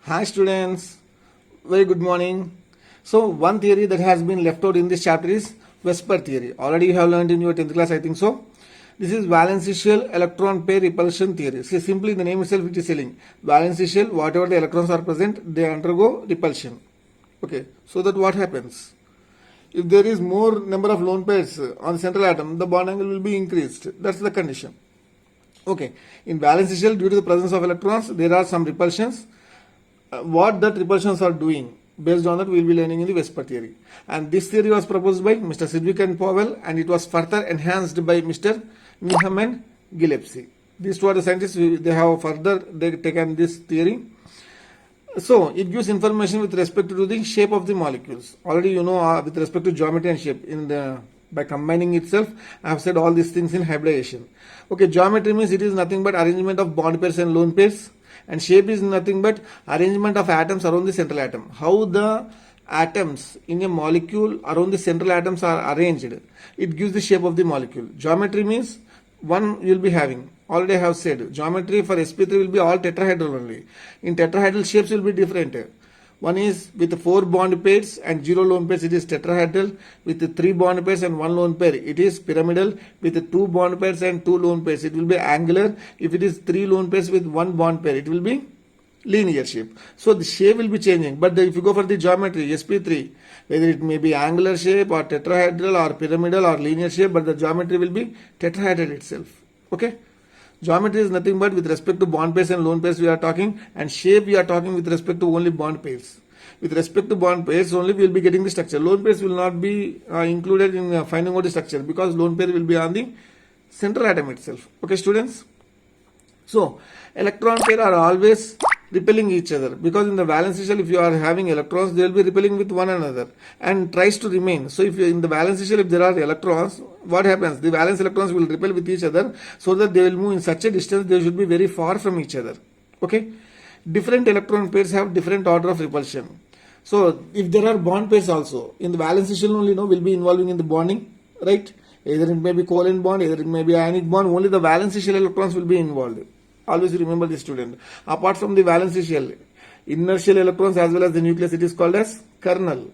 Hi students, very good morning. So one theory that has been left out in this chapter is VSEPR theory. Already you have learned in your 10th class, I think so. This is valence shell electron pair repulsion theory. See, simply the name itself it is telling. Valence shell, whatever the electrons are present, they undergo repulsion. Okay, so that what happens? If there is more number of lone pairs on the central atom, the bond angle will be increased. That's the condition. Okay, in valence shell, due to the presence of electrons, there are some repulsions. What that repulsions are doing, based on that we will be learning in the VSEPR theory. And this theory was proposed by Mr. Sidgwick and Powell, and it was further enhanced by Mr. Needham and Gillespie. These two are the scientists, they have further taken this theory. So it gives information with respect to the shape of the molecules. Already you know with respect to geometry and shape, by combining itself, I have said all these things in hybridization. Okay, geometry means it is nothing but arrangement of bond pairs and lone pairs. And shape is nothing but arrangement of atoms around the central atom. How the atoms in a molecule around the central atoms are arranged, it gives the shape of the molecule. Geometry means one you will be having. Already I have said, geometry for sp3 will be all tetrahedral only. In tetrahedral shapes will be different. One is with 4 bond pairs and 0 lone pairs, it is tetrahedral. With 3 bond pairs and 1 lone pair, it is pyramidal. With 2 bond pairs and 2 lone pairs, it will be angular. If it is 3 lone pairs with 1 bond pair, it will be linear shape. So the shape will be changing. But if you go for the geometry, sp3, whether it may be angular shape or tetrahedral or pyramidal or linear shape, but the geometry will be tetrahedral itself. Okay? Geometry is nothing but with respect to bond pairs and lone pairs we are talking, and shape we are talking with respect to only bond pairs. With respect to bond pairs only we will be getting the structure. Lone pairs will not be included in finding out the structure, because lone pair will be on the central atom itself. Okay students? So electron pair are always repelling each other, because in the valence shell if you are having electrons, they will be repelling with one another and tries to remain. So if in the valence shell if there are electrons, what happens? The valence electrons will repel with each other, so that they will move in such a distance they should be very far from each other. Okay, different electron pairs have different order of repulsion. So if there are bond pairs also, in the valence shell only will be involving in the bonding, right? Either it may be covalent bond, either it may be ionic bond, only the valence shell electrons will be involved. Always remember this, student. Apart from the valence shell, inner shell electrons as well as the nucleus, it is called as kernel.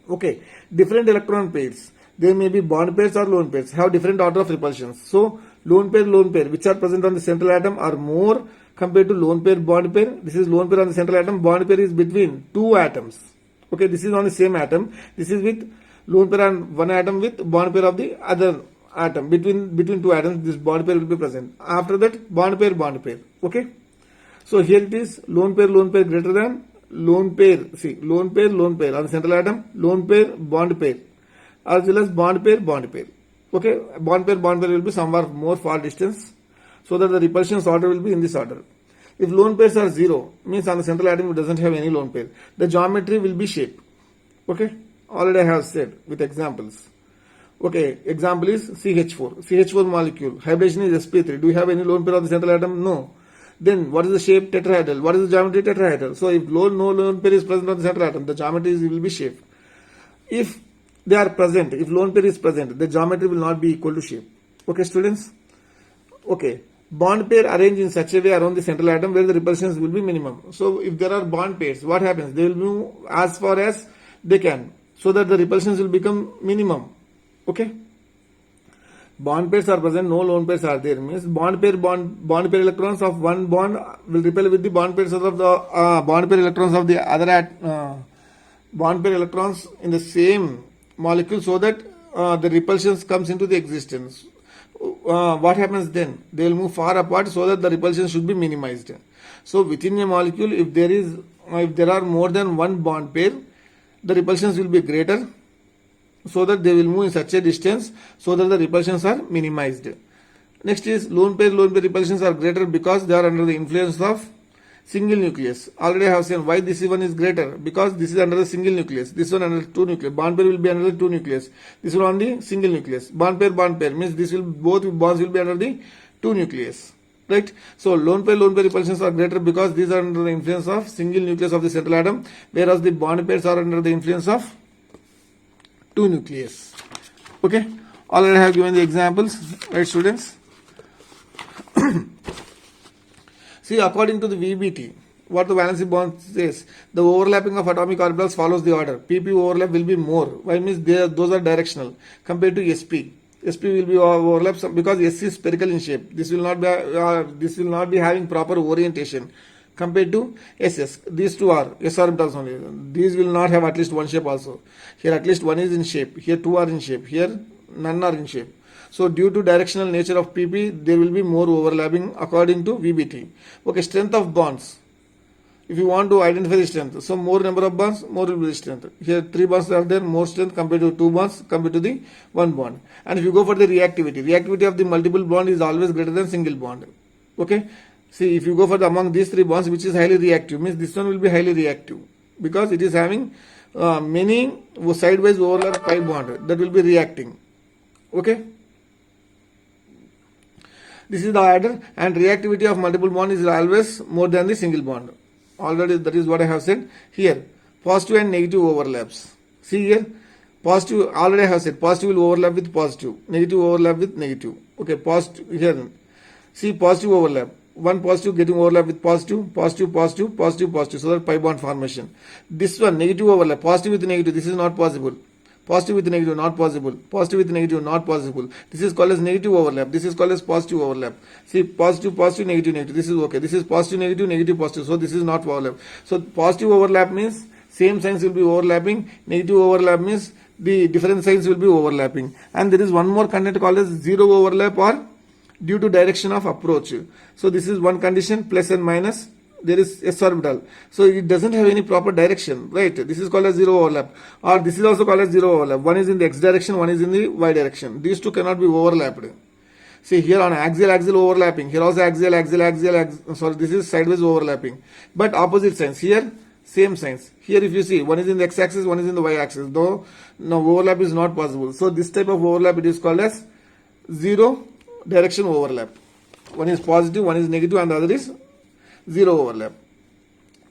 Okay, different electron pairs, there may be bond pairs or lone pairs, have different order of repulsions. So lone pair, which are present on the central atom are more compared to lone pair, bond pair. This is lone pair on the central atom, bond pair is between 2 atoms. Okay, this is on the same atom. This is with lone pair on one atom with bond pair of the other atom. Between 2 atoms, this bond pair will be present. After that, bond pair. Okay. So here it is lone pair greater than lone pair. See, lone pair on the central atom, lone pair, bond pair, as well as bond pair. Okay, bond pair will be somewhere more far distance, so that the repulsions order will be in this order. If lone pairs are 0, means on the central atom it doesn't have any lone pair. The geometry will be shape. Okay, already I have said with examples. Okay, example is CH4 molecule. Hybridization is sp3. Do you have any lone pair on the central atom? No. Then what is the shape? Tetrahedral. What is the geometry? Tetrahedral. So if no lone pair is present on the central atom, the geometry will be shape. If they are present, if lone pair is present, the geometry will not be equal to shape. Okay students? Okay. Bond pair arranged in such a way around the central atom where the repulsions will be minimum. So if there are bond pairs, what happens? They will move as far as they can, so that the repulsions will become minimum. Okay, bond pairs are present, no lone pairs are there, means bond pair electrons of one bond will repel with the bond pairs of the bond pair electrons of the other bond pair electrons in the same molecule, so that the repulsions comes into the existence. What happens then? They will move far apart, so that the repulsion should be minimized. So within a molecule, if there are more than one bond pair, the repulsions will be greater, so that they will move in such a distance, so that the repulsions are minimized. Next is lone pair repulsions are greater because they are under the influence of single nucleus. Already I have seen why this one is greater, because this is under the single nucleus, this one under 2 nucleus. Bond pair will be under the 2 nucleus, this one on the single nucleus. Bond pair means both bonds will be under the 2 nucleus. Right? So lone pair repulsions are greater because these are under the influence of single nucleus of the central atom, whereas the bond pairs are under the influence of 2 nucleus. Okay, already I have given the examples, right students? See, according to the VBT, What the valency bond says, the overlapping of atomic orbitals follows the order. PP overlap will be more. Why? Means those are directional compared to SP. SP will be overlaps because S is spherical in shape. This will not be having proper orientation compared to SS. These two are S orbitals only. These will not have at least one shape also. Here at least one is in shape. Here two are in shape. Here none are in shape. So due to directional nature of PP, there will be more overlapping according to VBT. Okay, strength of bonds. If you want to identify the strength, so more number of bonds, more will be the strength. Here 3 bonds are there, more strength compared to 2 bonds compared to the 1 bond. And if you go for the reactivity of the multiple bond is always greater than single bond. Okay. See, if you go for among these 3 bonds, which is highly reactive, means this one will be highly reactive because it is having many sidewise overlap pi bond that will be reacting. Okay. This is the order, and reactivity of multiple bond is always more than the single bond. Already that is what I have said. Here positive and negative overlaps. See here, positive, already I have said positive will overlap with positive, negative overlap with negative. Okay, positive here. See, positive overlap. One positive getting overlap with positive, positive, positive, positive, positive. So that pi bond formation. This one negative overlap, positive with negative. This is not possible. Positive with negative, not possible. Positive with negative, not possible. This is called as negative overlap. This is called as positive overlap. See, positive, positive, negative, negative. This is okay. This is positive, negative, negative, positive. So this is not overlap. So positive overlap means same signs will be overlapping. Negative overlap means the different signs will be overlapping. And there is one more content called as zero overlap or due to direction of approach. So this is one condition, plus and minus. There is S orbital. So it doesn't have any proper direction, right? This is called as zero overlap. Or this is also called as zero overlap. One is in the X direction, one is in the Y direction. These two cannot be overlapped. See here on axial overlapping. Here also axial. Sorry, this is sideways overlapping. But opposite signs. Here, same signs. Here if you see, one is in the X axis, one is in the Y axis. Though, no overlap is not possible. So this type of overlap, it is called as zero direction overlap. One is positive, one is negative, and the other is zero overlap.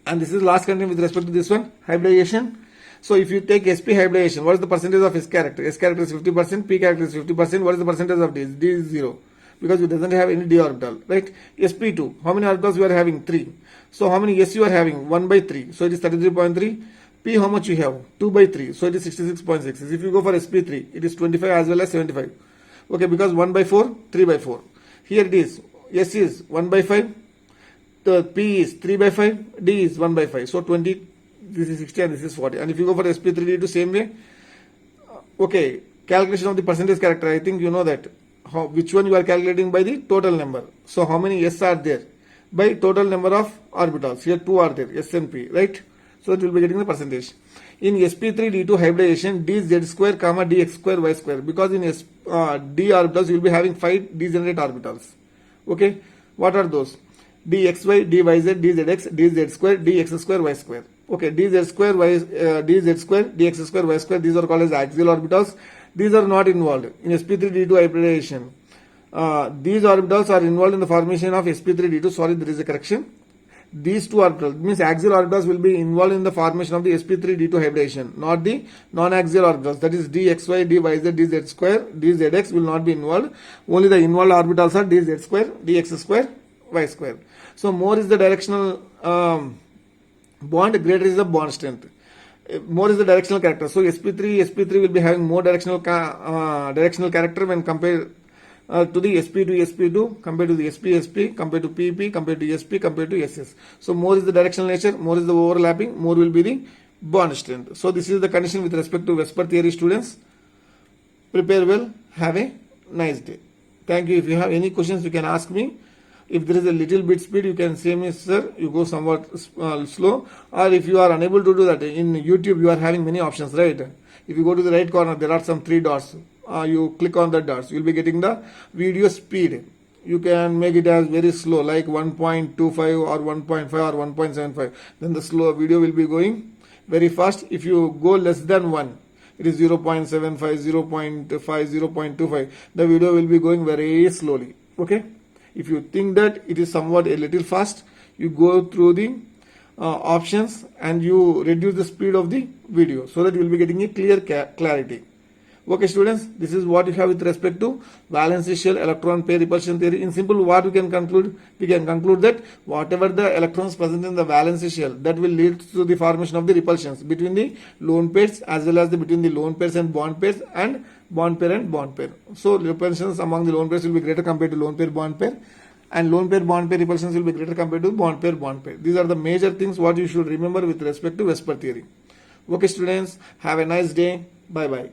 And this is last content with respect to this one, hybridization. So if you take SP hybridization, what is the percentage of S character? S character is 50%, P character is 50%. What is the percentage of D? D is 0 because it doesn't have any D orbital, right? SP2, how many orbitals you are having? 3. So how many S you are having? 1 by 3. So it is 33.3. P, how much you have? 2 by 3. So it is 66.6. If you go for SP3, it is 25 as well as 75. Okay, because 1 by 4, 3 by 4. Here it is, S is 1 by 5. The P is 3 by 5, D is 1 by 5. So 20, this is 60 and this is 40. And if you go for SP3D2 same way, okay, calculation of the percentage character, I think you know that. Which one you are calculating by the total number. So how many S are there? By total number of orbitals. Here 2 are there, S and P, right? So it will be getting the percentage. In SP3D2 hybridization, D Z square comma dx square y square. Because in D orbitals, you will be having 5 degenerate orbitals. Okay, what are those? dxy, dyz, dzx, dz square, dx square, y square. Okay, dz square, dz square, dx square, y square. These are called as axial orbitals. These are not involved in SP3D2 hybridization. These orbitals are involved in the formation of SP3D2. Sorry, there is a correction. These two orbitals, means axial orbitals, will be involved in the formation of the SP3D2 hybridization, not the non-axial orbitals. That is dxy, dyz, dz square, dzx will not be involved. Only the involved orbitals are dz square, dx square, y square. So more is the directional bond, greater is the bond strength. More is the directional character. So SP3 will be having more directional character when compared to the SP2 compared to the SP, compared to PP, compared to SP, compared to SS. So more is the directional nature, more is the overlapping, more will be the bond strength. So this is the condition with respect to VSEPR theory, students. Prepare well. Have a nice day. Thank you. If you have any questions, you can ask me. If there is a little bit speed, you can say me, sir, you go somewhat slow. Or if you are unable to do that, in YouTube you are having many options, right? If you go to the right corner, there are some 3 dots. You click on the dots, you will be getting the video speed. You can make it as very slow, like 1.25 or 1.5 or 1.75. Then the slow video will be going very fast. If you go less than 1, it is 0.75, 0.5, 0.25. The video will be going very slowly. Okay. If you think that it is somewhat a little fast, you go through the options and you reduce the speed of the video so that you will be getting a clear clarity. Okay students, this is what you have with respect to valence shell electron pair repulsion theory. In simple, what we can conclude? We can conclude that whatever the electrons present in the valence shell, that will lead to the formation of the repulsions between the lone pairs as well as between the lone pairs and bond pairs, and bond pair and bond pair. So repulsions among the lone pairs will be greater compared to lone pair bond pair, and lone pair bond pair repulsions will be greater compared to bond pair bond pair. These are the major things what you should remember with respect to VSEPR theory. Okay students, have a nice day. Bye bye.